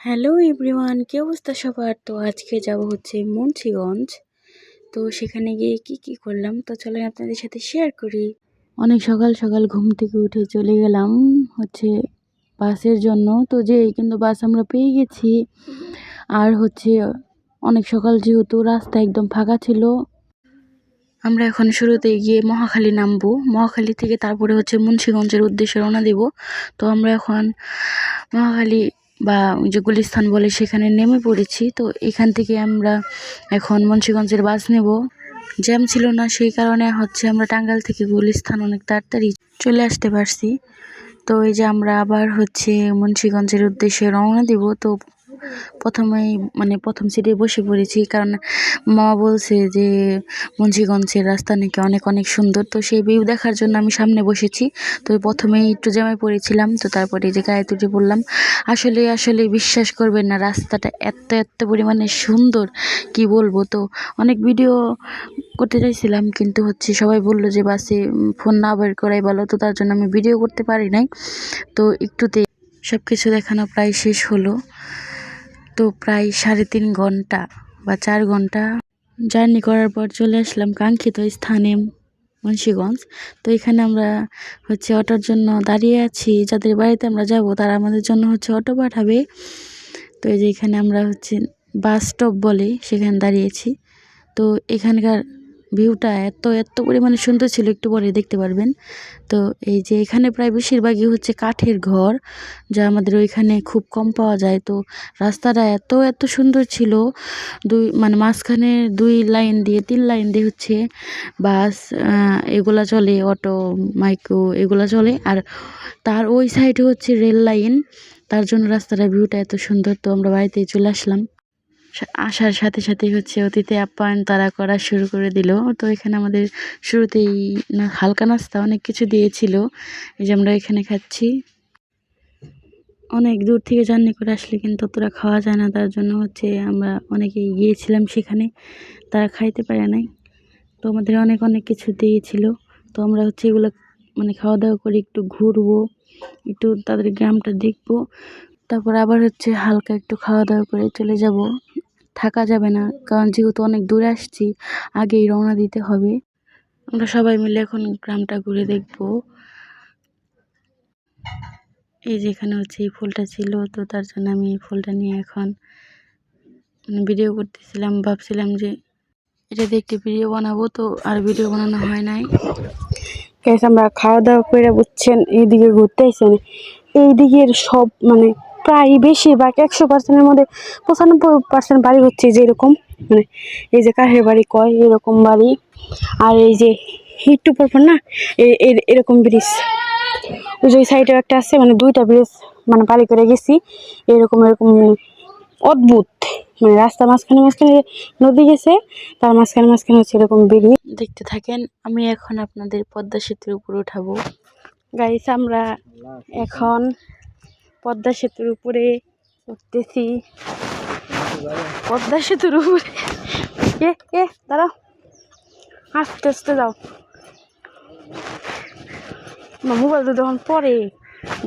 Hello everyone, কি অবস্থা সবার? তো আজকে যাব হচ্ছে মুন্সিগঞ্জ। তো সেখানে গিয়ে কি করলাম তো চলেন আপনাদের সাথে শেয়ার করি। অনেক সকাল সকাল ঘুম থেকে উঠে চলে গেলাম হচ্ছে বাসের জন্য। তো কিন্তু বাস আমরা পেয়ে গেছি। আর হচ্ছে অনেক সকাল যেহেতু রাস্তা একদম ফাঁকা ছিল। আমরা এখন শুরুতে গিয়ে মহাখালী নামবো। মহাখালী থেকে তারপরে হচ্ছে মুন্সিগঞ্জের উদ্দেশ্যে রওনা দেব। তো আমরা এখন মহাখালী বা যে গুলিস্তান বলে সেখানে নেমে পড়েছি। তো এখান থেকে আমরা এখন মুন্সিগঞ্জের বাস নেব। জ্যাম ছিল না, সেই কারণে হচ্ছে আমরা টাঙ্গাইল থেকে গুলিস্তান অনেক তাড়াতাড়ি চলে আসতে পারছি। তো এই যে আমরা আবার হচ্ছে মুন্সিগঞ্জের উদ্দেশ্যে রওনা দিব। তো প্রথম সিটে বসে পড়েছি, কারণ মা বলছে যে মুন্সিগঞ্জের রাস্তা নাকি অনেক অনেক সুন্দর। তো সেই ভিউ দেখার জন্য আমি সামনে বসেছি। তো প্রথমেই একটু জ্যামে পড়েছিলাম, তো তারপরে যে গায়ে তুটে পড়লাম। আসলে বিশ্বাস করবেন না, রাস্তাটা এত পরিমাণে সুন্দর কি বলবো। তো অনেক ভিডিও করতে চাইছিলাম, কিন্তু হচ্ছে সবাই বললো যে বাসে ফোন না বের করাই ভালো। তো তার জন্য আমি ভিডিও করতে পারি নাই। তো একটুতে সব কিছু দেখানো প্রায় শেষ হলো। তো প্রায় 3.5 ঘন্টা বা 4 ঘন্টা জার্নি করার পর চলে আসলাম কাঙ্ক্ষিত স্থানে মুন্সিগঞ্জ। তো এখানে আমরা হচ্ছে অটোর জন্য দাঁড়িয়ে আছি। যাদের বাড়িতে আমরা যাব তারা আমাদের জন্য হচ্ছে অটো পাঠাবে। তো এই যে এখানে আমরা হচ্ছে বাস স্টপ বলে সেখানে দাঁড়িয়েছি। তো এখানকার ভিউটা এত পরিমাণে সুন্দর ছিল, একটু পরে দেখতে পারবেন। তো এই যে এখানে প্রায় বেশিরভাগই হচ্ছে কাঠের ঘর, যা আমাদের ওইখানে খুব কম পাওয়া যায়। তো রাস্তাটা এত সুন্দর ছিল। মাঝখানে 3 লাইন দিয়ে হচ্ছে বাস এগুলা চলে, অটো মাইক্রো এগুলা চলে। আর তার ওই সাইডে হচ্ছে রেল লাইন, তার জন্য রাস্তাটার ভিউটা এত সুন্দর। তো আমরা বাড়িতে চলে আসলাম। আসার সাথে সাথেই হচ্ছে অতিথি আপ্যায়ন তারা করা শুরু করে দিল। তো এখানে আমাদের শুরুতেই হালকা নাস্তা অনেক কিছু দিয়েছিল। এই যে আমরা এখানে খাচ্ছি। অনেক দূর থেকে জার্নি করে আসলে কিন্তু অতটা খাওয়া যায় না, তার জন্য হচ্ছে আমরা অনেকেই গিয়েছিলাম সেখানে, তারা খাইতে পারে নাই। তো আমাদের অনেক কিছু দিয়েছিল। তো আমরা হচ্ছে এগুলো খাওয়া দাওয়া করে একটু ঘুরবো, একটু তাদের গ্রামটা দেখবো। তারপর আবার হচ্ছে হালকা একটু খাওয়া দাওয়া করে চলে যাব। থাকা যাবে না, কারণ যেহেতু অনেক দূরে আসছি, আগেই রওনা দিতে হবে। আমরা সবাই মিলে এখন গ্রামটা ঘুরে দেখব। এই যেখানে হচ্ছে এই ফুলটা ছিল, তো তার জন্য আমি এই ফুলটা নিয়ে এখন ভিডিও করতেছিলাম। ভাবছিলাম যে এটা দিয়ে একটি ভিডিও বানাবো, তো আর ভিডিও বানানো হয় নাই। আমরা খাওয়া দাওয়া করে বুঝছেন এইদিকে ঘুরতে আসছেন। এইদিকের সব প্রায় বেশিরভাগ 100%-এর মধ্যে 95% বাড়ি হচ্ছে যেরকম এই যে কাঠের বাড়ি কয় এরকম বাড়ি। আর এই যে একটু পরপর না এরকম ব্রিজ, ওই যে সাইডে একটা আছে, 2টা ব্রিজ বাড়ি করে গেছি। এরকম অদ্ভুত, রাস্তার মাঝখানে নদী গেছে, তার মাঝখানে হচ্ছে এরকম ব্রিজ। দেখতে থাকেন, আমি এখন আপনাদের পদ্মা সেতুর উপরে উঠাবো। গাইস, আমরা এখন পদ্মা সেতুর উপরে উঠতেছি। পদ্মা সেতুর উপরে দাঁড়াও, আস্তে আস্তে যাও, মোবাইল তো তখন পরে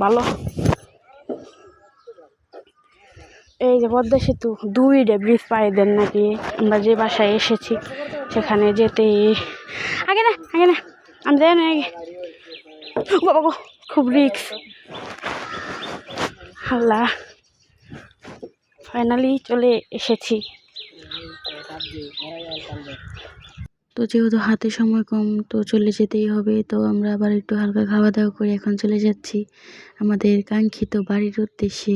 ভালো। এই যে পদ্মা সেতু, 2টা ব্রিজ পাড়ি দেন নাকি। আমরা যে বাসায় এসেছি সেখানে যেতে আগে না আমি যাই না আগে, বাবা গো খুব রিস্ক। আল্লাহ, ফাইনালি চলে এসেছি। তো যেহেতু হাতে সময় কম, তো চলে যেতেই হবে। তো আমরা আবার একটু হালকা খাওয়া দাওয়া করে এখন চলে যাচ্ছি আমাদের কাঙ্ক্ষিত বাড়ির উদ্দেশ্যে।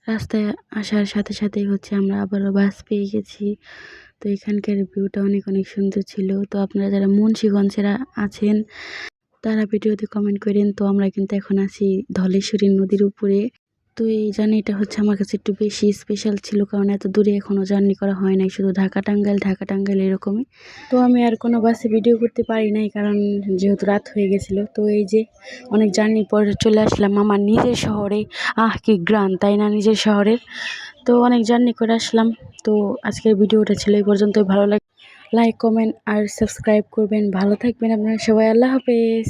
রাস্তায় আসার সাথে সাথেই হচ্ছে আমরা আবারও বাস পেয়ে গেছি। তো এখানকার ভিউটা অনেক সুন্দর ছিল। তো আপনারা যারা মুন্সিগঞ্জের আছেন তারা ভিডিওতে কমেন্ট করেন। তো আমরা কিন্তু এখন আছি ধলেশ্বরী নদীর উপরে। তো এই জার্নিটা হচ্ছে আমার কাছে একটু বেশি স্পেশাল ছিল, কারণ এত দূরে এখনও জার্নি করা হয় নাই, শুধু ঢাকা টাঙ্গাইল এরকমই। তো আমি আর কোনো বাসে ভিডিও করতে পারি নাই, কারণ যেহেতু রাত হয়ে গেছিলো। তো এই যে অনেক জার্নির পর চলে আসলাম আমার নিজের শহরে। কি গ্রাম, তাই না, নিজের শহরের। তো অনেক জার্নি করে আসলাম। তো আজকের ভিডিওটা ছিল এই পর্যন্তই। ভালো লাগে লাইক কমেন্ট আর সাবস্ক্রাইব করবেন। ভালো থাকবেন আপনারা সবাই। আল্লাহ হাফেজ।